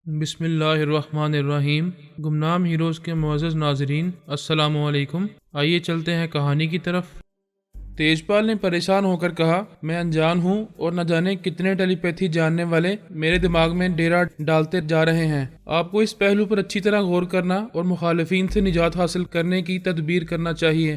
بسم اللہ الرحمن الرحیم۔ گمنام ہیروز کے معزز ناظرین، السلام علیکم۔ آئیے چلتے ہیں کہانی کی طرف۔ تیجپال نے پریشان ہو کر کہا، میں انجان ہوں اور نہ جانے کتنے ٹیلی پیتھی جاننے والے میرے دماغ میں ڈیرا ڈالتے جا رہے ہیں۔ آپ کو اس پہلو پر اچھی طرح غور کرنا اور مخالفین سے نجات حاصل کرنے کی تدبیر کرنا چاہیے۔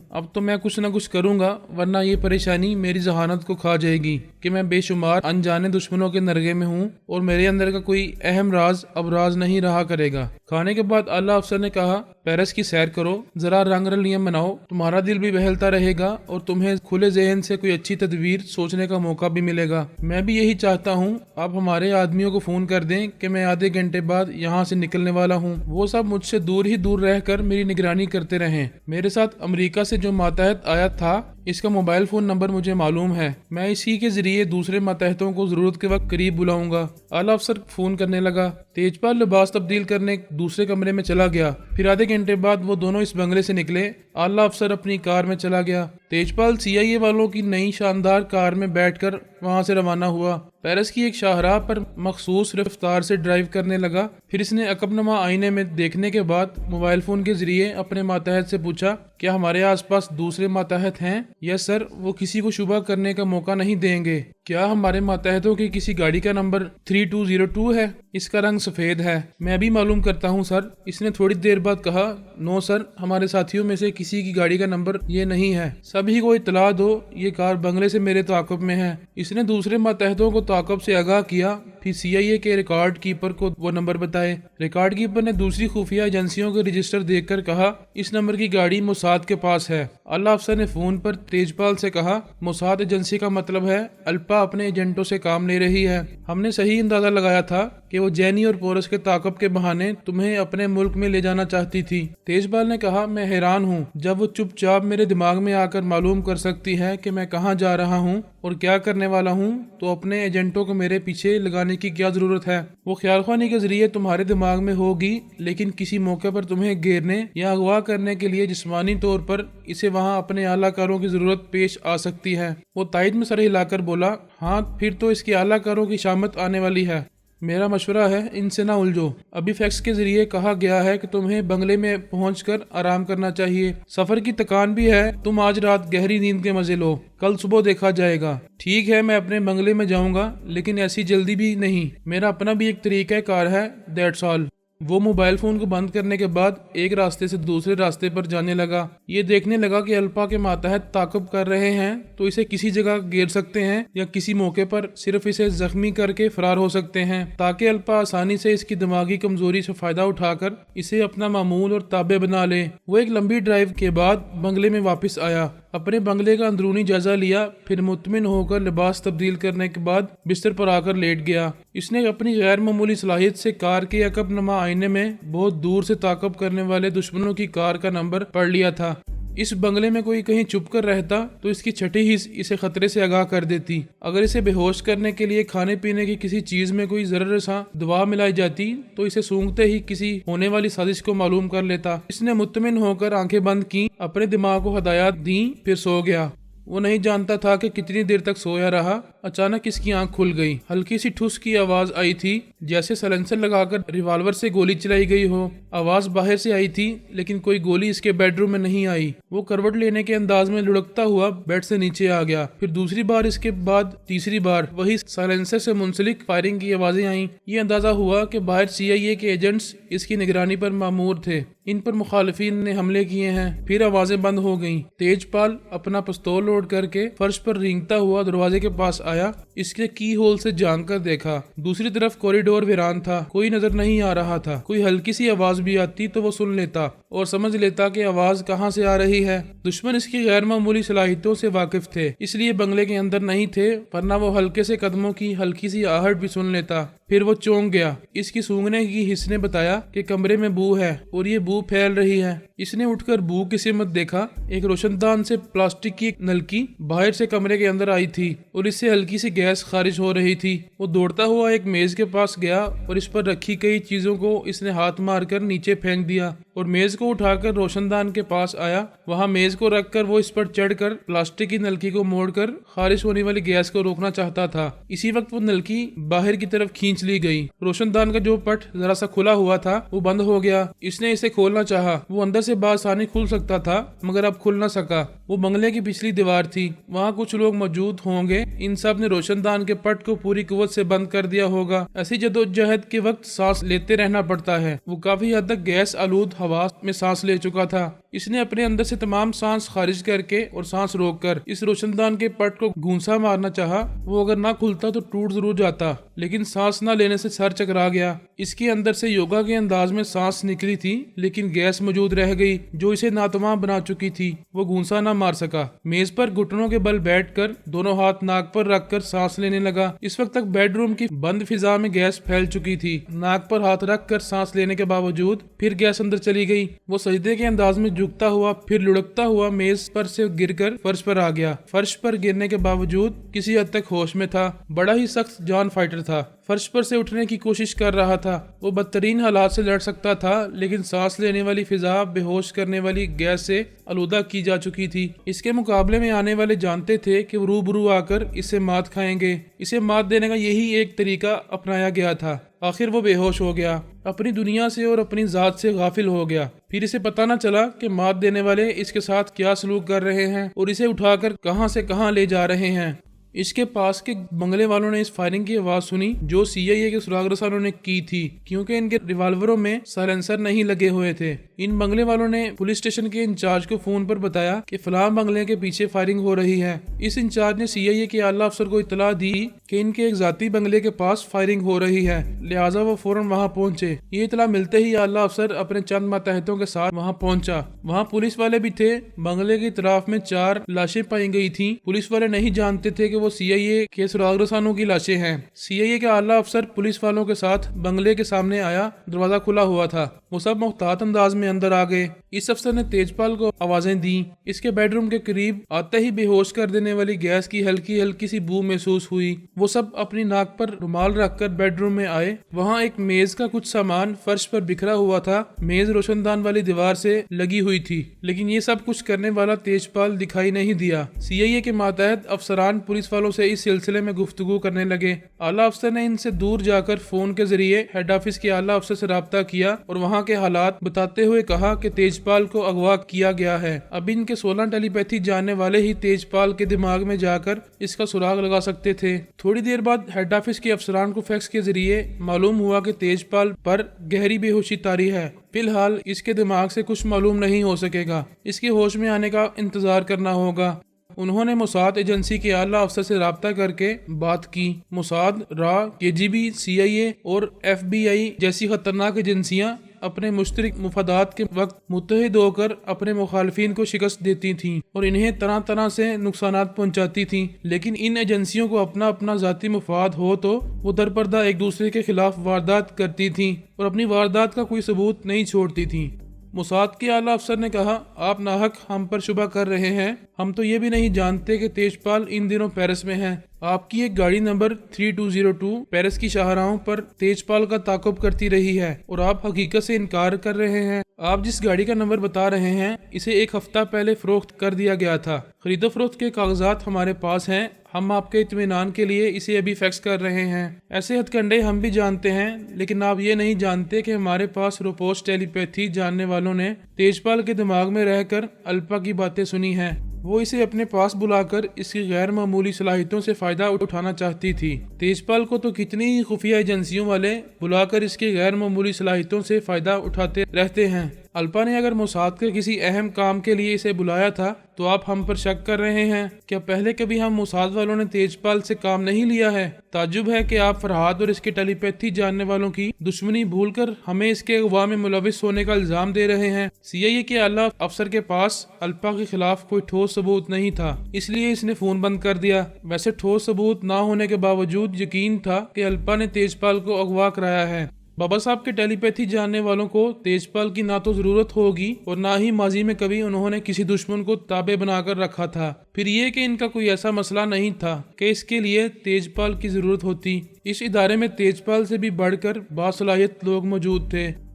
اب تو میں کچھ نہ کچھ کروں گا، ورنہ یہ پریشانی میری ذہانت کو کھا جائے گی کہ میں بے شمار انجانے دشمنوں کے نرغے میں ہوں اور میرے اندر کا کوئی اہم راز اب راز نہیں رہا کرے گا۔ کھانے کے بعد اعلیٰ افسر نے کہا، پیرس کی سیر کرو، ذرا رنگ رلیم بناؤ، تمہارا دل بھی بہلتا رہے گا اور تمہیں کھلے ذہن سے کوئی اچھی تدبیر سوچنے کا موقع بھی ملے گا۔ میں بھی یہی چاہتا ہوں۔ آپ ہمارے آدمیوں کو فون کر دیں کہ میں آدھے گھنٹے بعد یہاں سے نکلنے والا ہوں۔ وہ سب مجھ سے دور ہی دور رہ کر میری نگرانی کرتے رہیں۔ میرے ساتھ امریکہ سے جو ماتحت آیا تھا، اس کا موبائل فون نمبر مجھے معلوم ہے۔ میں اسی کے ذریعے دوسرے ماتحتوں کو ضرورت کے وقت قریب بلاؤں گا۔ اعلیٰ افسر فون کرنے لگا۔ تیجپال لباس تبدیل کرنے دوسرے کمرے میں چلا گیا۔ پھر آدھے گھنٹے بعد وہ دونوں اس بنگلے سے نکلے۔ اعلیٰ افسر اپنی کار میں چلا گیا۔ تیجپال CIA والوں کی نئی شاندار کار میں بیٹھ کر وہاں سے روانہ ہوا۔ پیرس کی ایک شاہراہ پر مخصوص رفتار سے ڈرائیو کرنے لگا۔ پھر اس نے عقب نما آئینے میں دیکھنے کے بعد موبائل فون کے ذریعے اپنے ماتحت سے پوچھا، کیا ہمارے آس پاس دوسرے ماتحت ہیں؟ یس سر، وہ کسی کو شبہ کرنے کا موقع نہیں دیں گے۔ کیا ہمارے ماتحتوں کی کسی گاڑی کا نمبر 3202 ہے؟ اس کا رنگ سفید ہے۔ میں بھی معلوم کرتا ہوں سر، اس نے تھوڑی دیر بعد کہا۔ نو سر، ہمارے ساتھیوں میں سے کسی کی گاڑی کا نمبر یہ نہیں ہے۔ سبھی کو اطلاع دو، یہ کار بنگلے سے میرے تعاقب میں ہے۔ اس نے دوسرے ماتحتوں کو تعاقب سے آگاہ کیا، پھر CIA کے ریکارڈ کیپر کو وہ نمبر بتائے۔ ریکارڈ کیپر نے دوسری خفیہ ایجنسیوں کے رجسٹر دیکھ کر کہا، اس نمبر کی گاڑی موساد کے پاس ہے۔ اعلیٰ افسر نے فون پر تیجپال سے کہا، موساد ایجنسی کا مطلب ہے الپا اپنے ایجنٹوں سے کام لے رہی ہے۔ ہم نے صحیح اندازہ لگایا تھا کہ وہ جینی اور پورس کے تعاقب کے بہانے تمہیں اپنے ملک میں لے جانا چاہتی تھی۔ تیجپال نے کہا، میں حیران ہوں، جب وہ چپ چاپ میرے دماغ میں آ کر معلوم کر سکتی ہے کہ میں کہاں جا رہا ہوں اور کیا کرنے والا ہوں، تو اپنے ایجنٹوں کو میرے پیچھے لگانے کی کیا ضرورت ہے؟ وہ خیال خوانی کے ذریعے تمہارے دماغ میں ہوگی، لیکن کسی موقع پر تمہیں گھیرنے یا اغوا کرنے کے لیے جسمانی طور پر اسے وہاں اپنے اعلیٰ کاروں کی ضرورت پیش آ سکتی ہے۔ وہ تائید میں سر ہلا کر بولا، ہاں پھر تو اس کے اعلیٰ کاروں کی شامت آنے والی ہے۔ میرا مشورہ ہے ان سے نہ الجھو۔ ابھی فیکس کے ذریعے کہا گیا ہے کہ تمہیں بنگلے میں پہنچ کر آرام کرنا چاہیے۔ سفر کی تکان بھی ہے، تم آج رات گہری نیند کے مزے لو، کل صبح دیکھا جائے گا۔ ٹھیک ہے، میں اپنے بنگلے میں جاؤں گا، لیکن ایسی جلدی بھی نہیں۔ میرا اپنا بھی ایک طریقہ کار ہے، دیٹس آل۔ وہ موبائل فون کو بند کرنے کے بعد ایک راستے سے دوسرے راستے پر جانے لگا۔ یہ دیکھنے لگا کہ الپا کے ماتحت تعاقب کر رہے ہیں تو اسے کسی جگہ گھیر سکتے ہیں یا کسی موقع پر صرف اسے زخمی کر کے فرار ہو سکتے ہیں، تاکہ الپا آسانی سے اس کی دماغی کمزوری سے فائدہ اٹھا کر اسے اپنا معمول اور تابع بنا لے۔ وہ ایک لمبی ڈرائیو کے بعد بنگلے میں واپس آیا، اپنے بنگلے کا اندرونی جائزہ لیا، پھر مطمئن ہو کر لباس تبدیل کرنے کے بعد بستر پر آ کر لیٹ گیا۔ اس نے اپنی غیر معمولی صلاحیت سے کار کے عقب نما آئینے میں بہت دور سے تعاقب کرنے والے دشمنوں کی کار کا نمبر پڑھ لیا تھا۔ اس بنگلے میں کوئی کہیں چھپ کر رہتا تو اس کی چھٹی حص اسے خطرے سے آگاہ کر دیتی۔ اگر اسے بے ہوش کرنے کے لیے کھانے پینے کی کسی چیز میں کوئی ذرہ سا دوا ملائی جاتی تو اسے سونگتے ہی کسی ہونے والی سازش کو معلوم کر لیتا۔ اس نے مطمئن ہو کر آنکھیں بند کی، اپنے دماغ کو ہدایات دیں، پھر سو گیا۔ وہ نہیں جانتا تھا کہ کتنی دیر تک سویا رہا۔ اچانک اس کی آنکھ کھل گئی۔ ہلکی سی ٹھس کی آواز آئی تھی، جیسے سلنسر لگا کر ریوالور سے گولی چلائی گئی ہو۔ آواز باہر سے آئی تھی، لیکن کوئی گولی اس کے بیڈ روم میں نہیں آئی۔ وہ کروٹ لینے کے انداز میں لڑکتا ہوا بیڈ سے نیچے آ گیا۔ پھر دوسری بار، اس کے بعد تیسری بار وہی سائلنسر سے منسلک فائرنگ کی آوازیں آئیں۔ یہ اندازہ ہوا کہ باہر CIA کے ایجنٹس اس کی نگرانی پر مامور تھے، ان پر مخالفین نے حملے کیے ہیں۔ پھر آوازیں بند ہو گئیں۔ تیجپال اپنا پستول لوڈ کر کے فرش پر رینگتا ہوا دروازے کے پاس آیا۔ اس کے کی ہول سے جھانک کر دیکھا، دوسری طرف کوریڈور ویران تھا، کوئی نظر نہیں آ رہا تھا۔ کوئی ہلکی سی آواز بھی آتی تو وہ سن لیتا اور سمجھ لیتا کہ آواز کہاں سے آ رہی ہے۔ دشمن اس کی غیر معمولی صلاحیتوں سے واقف تھے، اس لیے بنگلے کے اندر نہیں تھے، ورنہ وہ ہلکے سے قدموں کی ہلکی سی آہٹ بھی سن لیتا۔ پھر وہ چونک گیا۔ اس کی سونگنے کی حس نے بتایا کہ کمرے میں بو ہے اور یہ بو پھیل رہی ہے۔ اس نے اٹھ کر بو کی سمت دیکھا۔ ایک روشن دان سے پلاسٹک کی ایک نلکی باہر سے کمرے کے اندر آئی تھی اور اس سے ہلکی سی گیس خارج ہو رہی تھی۔ وہ دوڑتا ہوا ایک میز کے پاس گیا اور اس پر رکھی کئی چیزوں کو اس نے ہاتھ مار کر نیچے پھینک دیا۔ اور میز کو اٹھا کر روشن دان کے پاس آیا۔ وہاں میز کو رکھ کر وہ اس پر چڑھ کر پلاسٹک کی نلکی کو موڑ کر خارج ہونے والی گیس کو روکنا چاہتا تھا۔ اسی وقت وہ نلکی باہر کی طرف کھینچ لی گئی۔ روشن دان کا جو پٹ ذرا سا کھلا ہوا تھا وہ بند ہو گیا۔ اس نے اسے کھولنا چاہا، وہ اندر سے بآسانی کھل سکتا تھا مگر اب کھل نہ سکا۔ وہ بنگلے کی پچھلی دیوار تھی، وہاں کچھ لوگ موجود ہوں گے، ان سب نے روشن دان کے پٹ کو پوری قوت سے بند کر دیا ہوگا۔ ایسی جدوجہد کے وقت سانس لیتے رہنا پڑتا ہے۔ وہ کافی حد تک گیس آلود ہوا میں سانس لے چکا تھا۔ اس نے اپنے اندر سے تمام سانس خارج کر کے اور سانس روک کر اس روشن دان کے پٹ کو گھونسا مارنا چاہا۔ وہ اگر نہ کھلتا تو ٹوٹ ضرور جاتا، لیکن سانس نہ لینے سے سر چکرا گیا۔ اس کے اندر سے یوگا کے انداز میں سانس نکلی تھی، لیکن گیس موجود رہ گئی جو اسے ناتمام بنا چکی تھی۔ وہ گھونسا نہ مار سکا۔ میز پر گھٹنوں کے بل بیٹھ کر دونوں ہاتھ ناک پر رکھ کر سانس لینے لگا۔ اس وقت تک بیڈ روم کی بند فضا میں گیس پھیل چکی تھی۔ ناک پر ہاتھ رکھ کر سانس لینے کے باوجود پھر گیس اندر چلی گئی۔ وہ سجدے کے انداز میں جھکتا ہوا پھر لڑکتا ہوا میز پر سے گر کر فرش پر آ گیا۔ فرش پر گرنے کے باوجود کسی حد تک ہوش میں تھا۔ بڑا ہی سخت جان فائٹر تھا۔ فرش پر سے اٹھنے کی کوشش کر رہا تھا۔ وہ بدترین حالات سے لڑ سکتا تھا، لیکن سانس لینے والی فضا بے ہوش کرنے والی گیس سے آلودہ کی جا چکی تھی۔ اس کے مقابلے میں آنے والے جانتے تھے کہ وہ روبرو آ کر اسے مات کھائیں گے۔ اسے مات دینے کا یہی ایک طریقہ اپنایا گیا تھا۔ آخر وہ بے ہوش ہو گیا، اپنی دنیا سے اور اپنی ذات سے غافل ہو گیا۔ پھر اسے پتہ نہ چلا کہ مات دینے والے اس کے ساتھ کیا سلوک کر رہے ہیں اور اسے اٹھا کر کہاں سے کہاں لے جا رہے ہیں۔ اس کے پاس کے بنگلے والوں نے اس فائرنگ کی آواز سنی جو سی آئی اے کے سراغ رسانوں نے کی تھی، کیونکہ ان کے ریوالوروں میں سائلنسر نہیں لگے ہوئے تھے۔ ان بنگلے والوں نے پولیس اسٹیشن کے انچارج کو فون پر بتایا کہ فلاں بنگلے کے پیچھے فائرنگ ہو رہی ہے۔ اس انچارج نے سی آئی اے کے اعلیٰ افسر کو اطلاع دی کہ ان کے ایک ذاتی بنگلے کے پاس فائرنگ ہو رہی ہے، لہٰذا وہ فوراً وہاں پہنچے۔ یہ اطلاع ملتے ہی اعلیٰ افسر اپنے چند ماتحتوں کے ساتھ وہاں پہنچا۔ وہاں پولیس والے بھی تھے۔ بنگلے کے اطراف میں 4 لاشیں پائی گئی تھیں۔ پولیس والے نہیں جانتے تھے کہ وہ سی آئی اے کے سراغ رسانوں کی لاشیں ہیں۔ سی آئی اے کا اعلیٰ افسر پولیس والوں کے ساتھ بنگلے کے سامنے آیا۔ دروازہ کھلا ہوا تھا۔ وہ سب محتاط انداز میں اندر آ گئے۔ اس افسر نے تیجپال کو آوازیں دیں۔ اس کے بیڈ روم کے قریب آتے ہی بے ہوش کر دینے والی گیس کی ہلکی ہلکی سی بو محسوس ہوئی۔ وہ سب اپنی ناک پر رومال رکھ کر بیڈ روم میں آئے۔ وہاں ایک میز کا کچھ سامان فرش پر بکھرا ہوا تھا۔ میز روشن دان والی دیوار سے لگی ہوئی تھی، لیکن یہ سب کچھ کرنے والا تیجپال دکھائی نہیں دیا۔ سی آئی اے کے ماتحت افسران پولیس والوں سے اس سلسلے میں گفتگو کرنے لگے۔ اعلیٰ افسر نے ان سے دور جا کر فون کے ذریعے ہیڈ آفس کے اعلیٰ افسر سے رابطہ کیا اور وہاں کے حالات بتاتے ہوئے کہا کہ تیجپال کو اغوا کیا گیا ہے۔ اب ان کے 16 ٹیلی پیتھی جاننے والے ہی تیجپال کے دماغ میں جا کر اس کا سراغ لگا سکتے تھے۔ تھوڑی دیر بعد ہیڈ آفس کے افسران کو فیکس کے ذریعے معلوم ہوا کہ تیجپال پر گہری بے ہوشی طاری ہے۔ فی الحال اس کے دماغ سے کچھ معلوم نہیں ہو سکے گا۔ اس کے ہوش میں آنے کا انتظار کرنا ہوگا۔ انہوں نے موساد ایجنسی کے اعلیٰ افسر سے رابطہ کر کے بات کی۔ موساد، را، کے جی بی، سی آئی اے اور ایف بی آئی جیسی خطرناک ایجنسیاں اپنے مشترک مفادات کے وقت متحد ہو کر اپنے مخالفین کو شکست دیتی تھیں اور انہیں طرح طرح سے نقصانات پہنچاتی تھیں، لیکن ان ایجنسیوں کو اپنا اپنا ذاتی مفاد ہو تو وہ درپردہ ایک دوسرے کے خلاف واردات کرتی تھیں اور اپنی واردات کا کوئی ثبوت نہیں چھوڑتی تھیں۔ موساد کے اعلیٰ افسر نے کہا، آپ ناحق ہم پر شبہ کر رہے ہیں۔ ہم تو یہ بھی نہیں جانتے کہ تیجپال ان دنوں پیرس میں ہے۔ آپ کی ایک گاڑی نمبر 3202 پیرس کی شاہراہوں پر تیجپال کا تعاقب کرتی رہی ہے اور آپ حقیقت سے انکار کر رہے ہیں۔ آپ جس گاڑی کا نمبر بتا رہے ہیں اسے ایک ہفتہ پہلے فروخت کر دیا گیا تھا۔ خرید و فروخت کے کاغذات ہمارے پاس ہیں۔ ہم آپ کے اطمینان کے لیے اسے ابھی فیکس کر رہے ہیں۔ ایسے ہتھ کنڈے ہم بھی جانتے ہیں، لیکن آپ یہ نہیں جانتے کہ ہمارے پاس روپوش ٹیلی پیتھی جاننے والوں نے تیجپال کے دماغ میں رہ کر الپا کی باتیں سنی ہیں۔ وہ اسے اپنے پاس بلا کر اس کی غیر معمولی صلاحیتوں سے فائدہ اٹھانا چاہتی تھی۔ تیجپال کو تو کتنی ہی خفیہ ایجنسیوں والے بلا کر اس کی غیر معمولی صلاحیتوں سے فائدہ اٹھاتے رہتے ہیں۔ الپا نے اگر موساد کے کسی اہم کام کے لیے اسے بلایا تھا تو آپ ہم پر شک کر رہے ہیں۔ کیا پہلے کبھی ہم موساد والوں نے تیجپال سے کام نہیں لیا ہے؟ تعجب ہے کہ آپ فرحاد اور اس کے ٹیلی پیتھی جاننے والوں کی دشمنی بھول کر ہمیں اس کے اغوا میں ملوث ہونے کا الزام دے رہے ہیں۔ سی آئی اے کے اعلیٰ افسر کے پاس الپا کے خلاف کوئی ٹھوس ثبوت نہیں تھا، اس لیے اس نے فون بند کر دیا۔ ویسے ٹھوس ثبوت نہ ہونے کے باوجود یقین تھا کہ الپا نے تیجپال کو اغوا کرایا ہے۔ بابا صاحب کے ٹیلی پیتھی جاننے والوں کو تیجپال کی نہ تو ضرورت ہوگی اور نہ ہی ماضی میں کبھی انہوں نے کسی دشمن کو تابع بنا کر رکھا تھا۔ پھر یہ کہ ان کا کوئی ایسا مسئلہ نہیں تھا کہ اس کے لیے تیجپال کی ضرورت ہوتی۔ اس ادارے میں تیجپال سے بھی بڑھ کر باصلاحیت لوگ موجود تھے۔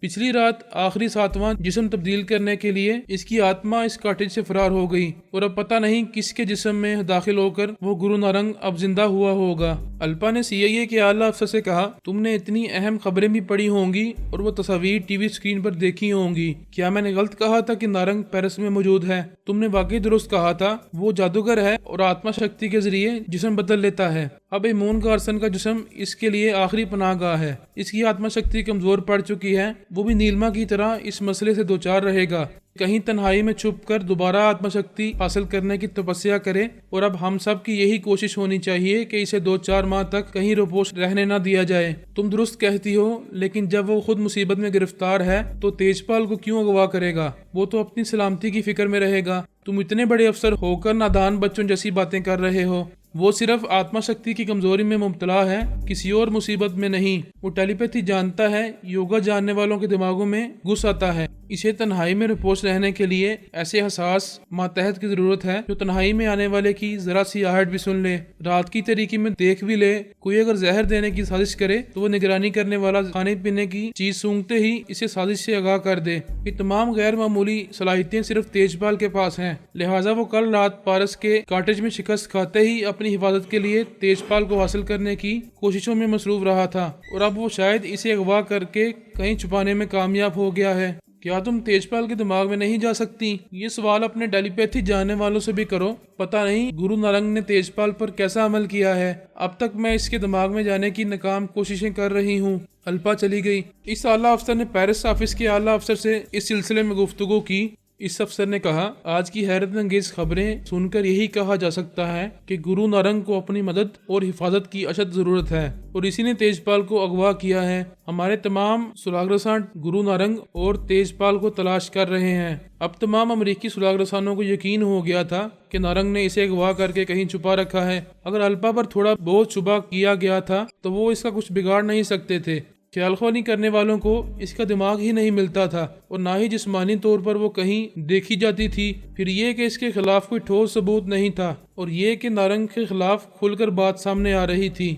پچھلی رات آخری 7واں جسم تبدیل کرنے کے لیے اس کی آتما اس کاٹیج سے فرار ہو گئی اور اب پتہ نہیں کس کے جسم میں داخل ہو کر وہ گرو نارنگ اب زندہ ہوا ہوگا۔ الپا نے CIA کے اعلیٰ افسر سے کہا، تم نے اتنی اہم خبریں بھی پڑھی ہوں گی اور وہ تصاویر ٹی وی اسکرین پر دیکھی ہوں گی۔ کیا میں نے غلط کہا تھا کہ نارنگ پیرس میں موجود ہے؟ تم نے واقعی درست کہا تھا، وہ جادوگر ہے اور آتما شکتی کے ذریعے جسم بدل لیتا ہے۔ اب ایمون کارسن کا جسم اس کے لیے آخری پناہ گاہ ہے۔ اس کی آتما شکتی کمزور پڑ چکی ہے، وہ بھی نیلما کی طرح اس مسئلے سے دوچار رہے گا، کہیں تنہائی میں چھپ کر دوبارہ آتما شکتی حاصل کرنے کی تپسیا کرے، اور اب ہم سب کی یہی کوشش ہونی چاہیے کہ اسے 2-4 ماہ تک کہیں روپوش رہنے نہ دیا جائے۔ تم درست کہتی ہو، لیکن جب وہ خود مصیبت میں گرفتار ہے تو تیجپال کو کیوں اغوا کرے گا؟ وہ تو اپنی سلامتی کی فکر میں رہے گا۔ تم اتنے بڑے افسر ہو کر نادان بچوں جیسی باتیں کر رہے ہو۔ وہ صرف آتما شکتی کی کمزوری میں مبتلا ہے، کسی اور مصیبت میں نہیں۔ وہ ٹیلی پیتھی جانتا ہے، یوگا جاننے والوں کے دماغوں میں گھس آتا ہے۔ اسے تنہائی میں رپوش رہنے کے لیے ایسے حساس ماتحت کی ضرورت ہے جو تنہائی میں آنے والے کی ذرا سی آہٹ بھی سن لے، رات کی تاریکی میں دیکھ بھی لے۔ کوئی اگر زہر دینے کی سازش کرے تو وہ نگرانی کرنے والا کھانے پینے کی چیز سونگتے ہی اسے سازش سے آگاہ کر دے۔ یہ تمام غیر معمولی صلاحیتیں صرف تیجپال کے پاس ہیں، لہٰذا وہ کل رات پارس کے کاٹیج میں شکست کھاتے ہی اپنی حفاظت کے لیے تیجپال کو حاصل کرنے کی کوششوں میں مصروف رہا تھا، اور اب وہ شاید اسے اغوا کر کے کہیں چھپانے میں کامیاب ہو گیا ہے۔ کیا تم تیجپال کے دماغ میں نہیں جا سکتی؟ یہ سوال اپنے ٹیلی پیتھی جاننے والوں سے بھی کرو۔ پتہ نہیں گرو نارنگ نے تیجپال پر کیسا عمل کیا ہے۔ اب تک میں اس کے دماغ میں جانے کی ناکام کوششیں کر رہی ہوں۔ الپا چلی گئی۔ اس اعلیٰ افسر نے پیرس آفس کے اعلیٰ افسر سے اس سلسلے میں گفتگو کی۔ اس افسر نے کہا، آج کی حیرت انگیز خبریں سن کر یہی کہا جا سکتا ہے کہ گرو نارنگ کو اپنی مدد اور حفاظت کی اشد ضرورت ہے، اور اسی نے تیجپال کو اغوا کیا ہے۔ ہمارے تمام سراغ رساں گرو نارنگ اور تیجپال کو تلاش کر رہے ہیں۔ اب تمام امریکی سراغ رسانوں کو یقین ہو گیا تھا کہ نارنگ نے اسے اغوا کر کے کہیں چھپا رکھا ہے۔ اگر الپا پر تھوڑا بہت شبہ کیا گیا تھا تو وہ اس کا کچھ بگاڑ نہیں سکتے تھے۔ خیال خوانی کرنے والوں کو اس کا دماغ ہی نہیں ملتا تھا، اور نہ ہی جسمانی طور پر وہ کہیں دیکھی جاتی تھی۔ پھر یہ کہ اس کے خلاف کوئی ٹھوس ثبوت نہیں تھا، اور یہ کہ نارنگ کے خلاف کھل کر بات سامنے آ رہی تھی۔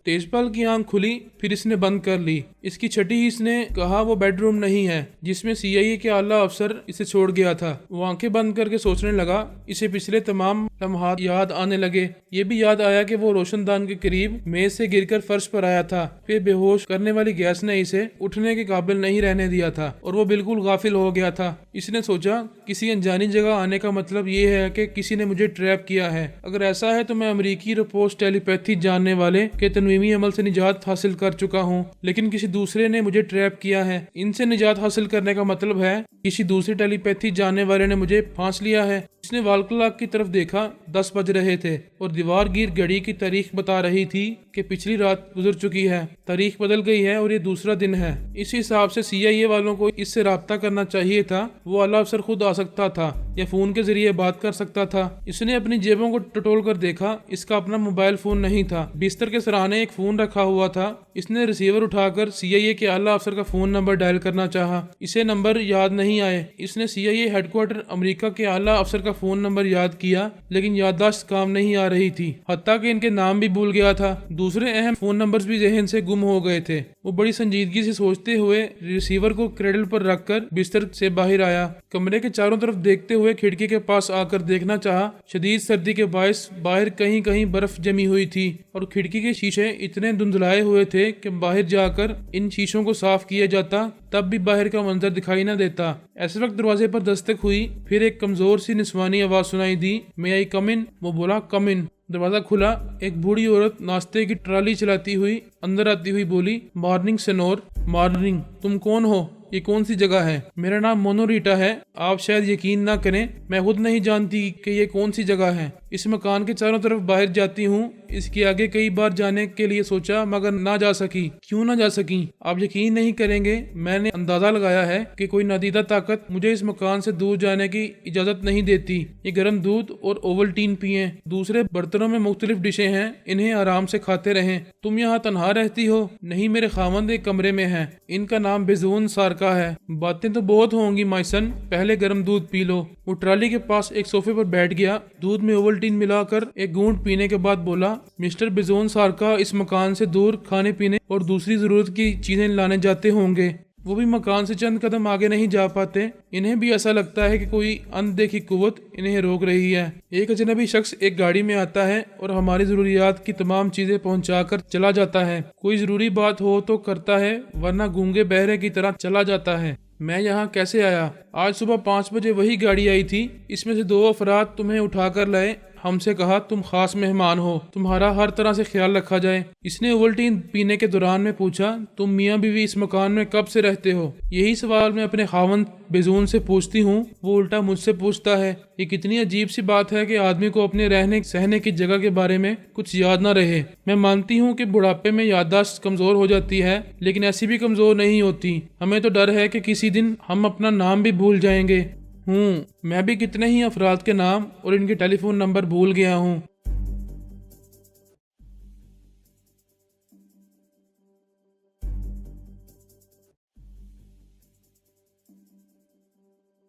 تیجپال کی آنکھ کھلی، پھر اس نے بند کر لی۔ اس کی چھٹی ہی اس نے کہا وہ بیڈ روم نہیں ہے جس میں CIA کے اعلیٰ افسر اسے چھوڑ گیا تھا۔ وہ آنکھیں بند کر کے سوچنے لگا۔ اسے پچھلے تمام لمحات یاد آنے لگے۔ یہ بھی یاد آیا کہ وہ روشن دان کے قریب میز سے گر کر فرش پر آیا تھا، پھر بے ہوش کرنے والی گیس نے اسے اٹھنے کے قابل نہیں رہنے دیا تھا، اور وہ بالکل غافل ہو گیا تھا۔ اس نے سوچا، کسی انجانی جگہ آنے کا مطلب یہ ہے کہ کسی نے مجھے ٹریپ کیا ہے۔ اگر ایسا ہے تو میں امریکی رپورٹ ٹیلی پیتھی جاننے والے کے تنویمی عمل سے نجات حاصل کر چکا ہوں، لیکن کسی دوسرے نے مجھے ٹریپ کیا ہے۔ ان سے نجات حاصل کرنے کا مطلب ہے کسی دوسرے ٹیلی پیتھی جاننے والے نے مجھے پھانس لیا ہے۔ اس نے وال کلاک کی طرف دیکھا، 10 بج رہے تھے، اور دیوار گیر گھڑی کی تاریخ بتا رہی تھی کہ پچھلی رات گزر چکی ہے۔ تاریخ بدل گئی ہے اور یہ دوسرا دن ہے۔ اس حساب سے CIA والوں کو اس سے رابطہ کرنا چاہیے تھا۔ وہ اعلیٰ افسر خود آ سکتا تھا یا فون کے ذریعے بات کر سکتا تھا۔ اس نے اپنی جیبوں کو ٹٹول کر دیکھا، اس کا اپنا موبائل فون نہیں تھا۔ بستر کے سرانے ایک فون رکھا ہوا تھا۔ اس نے ریسیور اٹھا کر CIA کے اعلیٰ افسر کا فون نمبر ڈائل کرنا چاہا۔ اسے نمبر یاد نہیں آئے۔ اس نے CIA ہیڈ کوارٹر امریکہ کے اعلیٰ افسر کا فون نمبر یاد کیا، لیکن یادداشت کام نہیں آ رہی تھی، حتیٰ کہ ان کے نام بھی بھول گیا تھا۔ دوسرے اہم فون نمبرز بھی ذہن سے گم ہو گئے تھے۔ وہ بڑی سنجیدگی سے سوچتے ہوئے ریسیور کو کریڈل پر رکھ کر بستر سے باہر آیا۔ کمرے کے چاروں طرف دیکھتے ہوئے کھڑکی کے پاس آ کر دیکھنا چاہا۔ شدید سردی کے باعث باہر کہیں کہیں برف جمی ہوئی تھی، اور کھڑکی کے شیشے اتنے دھندلائے ہوئے تھے کہ باہر جا کر ان شیشوں کو صاف کیا جاتا تب بھی باہر کا منظر دکھائی نہ دیتا۔ ایسے وقت دروازے پر دستک ہوئی، پھر ایک کمزور سی نسوانی آواز سنائی دی، "May I come in?" وہ بولا، "Come in." دروازہ کھلا۔ ایک بوڑھی عورت ناشتے کی ٹرالی چلاتی ہوئی اندر آتی ہوئی بولی، "مارننگ سینور." "مارننگ، تم کون ہو؟ یہ کون سی جگہ ہے؟ میرا نام مونوریٹا ہے۔ آپ شاید یقین نہ کریں، میں خود نہیں جانتی کہ یہ کون سی جگہ ہے۔ اس مکان کے چاروں طرف باہر جاتی ہوں، اس کے آگے کئی بار جانے کے لیے سوچا مگر نہ جا سکی۔ کیوں نہ جا سکی؟ آپ یقین نہیں کریں گے، میں نے اندازہ لگایا ہے کہ کوئی نادیدہ طاقت مجھے اس مکان سے دور جانے کی اجازت نہیں دیتی۔ یہ گرم دودھ اور اوولٹین پئیں، دوسرے برتنوں میں مختلف ڈشیں ہیں، انہیں آرام سے کھاتے رہیں۔ تم یہاں تنہا رہتی ہو؟ نہیں، میرے خاوند ایک کمرے میں ہیں، ان کا نام بیزون سارکا ہے۔ باتیں تو بہت ہوں گی مائسن، پہلے گرم دودھ پی لو۔ وہ ٹرالی کے پاس ایک صوفے پر بیٹھ گیا، دودھ میں اوولٹین ملا کر ایک گھونٹ پینے کے بعد بولا، مسٹر بیزون سارکا اس مکان سے دور کھانے پینے اور دوسری ضرورت کی چیزیں لانے جاتے ہوں گے۔ وہ بھی مکان سے چند قدم آگے نہیں جا پاتے۔ انہیں بھی ایسا لگتا ہے کہ کوئی اندیکھی قوت انہیں روک رہی ہے۔ ایک اجنبی شخص ایک گاڑی میں آتا ہے اور ہماری ضروریات کی تمام چیزیں پہنچا کر چلا جاتا ہے۔ کوئی ضروری بات ہو تو کرتا ہے، ورنہ گونگے بہرے کی طرح چلا جاتا ہے۔ میں یہاں کیسے آیا؟ آج صبح 5 بجے وہی گاڑی آئی تھی، اس میں سے 2 افراد تمہیں اٹھا کر لائے۔ ہم سے کہا تم خاص مہمان ہو، تمہارا ہر طرح سے خیال رکھا جائے۔ اس نے اوولٹین پینے کے دوران میں پوچھا، تم میاں بیوی اس مکان میں کب سے رہتے ہو؟ یہی سوال میں اپنے خاوند بیزون سے پوچھتی ہوں، وہ الٹا مجھ سے پوچھتا ہے۔ یہ کتنی عجیب سی بات ہے کہ آدمی کو اپنے رہنے سہنے کی جگہ کے بارے میں کچھ یاد نہ رہے۔ میں مانتی ہوں کہ بڑھاپے میں یادداشت کمزور ہو جاتی ہے، لیکن ایسی بھی کمزور نہیں ہوتی۔ ہمیں تو ڈر ہے کہ کسی دن ہم اپنا نام بھی بھول جائیں گے۔ میں بھی کتنے ہی افراد کے نام اور ان کے ٹیلی فون نمبر بھول گیا ہوں۔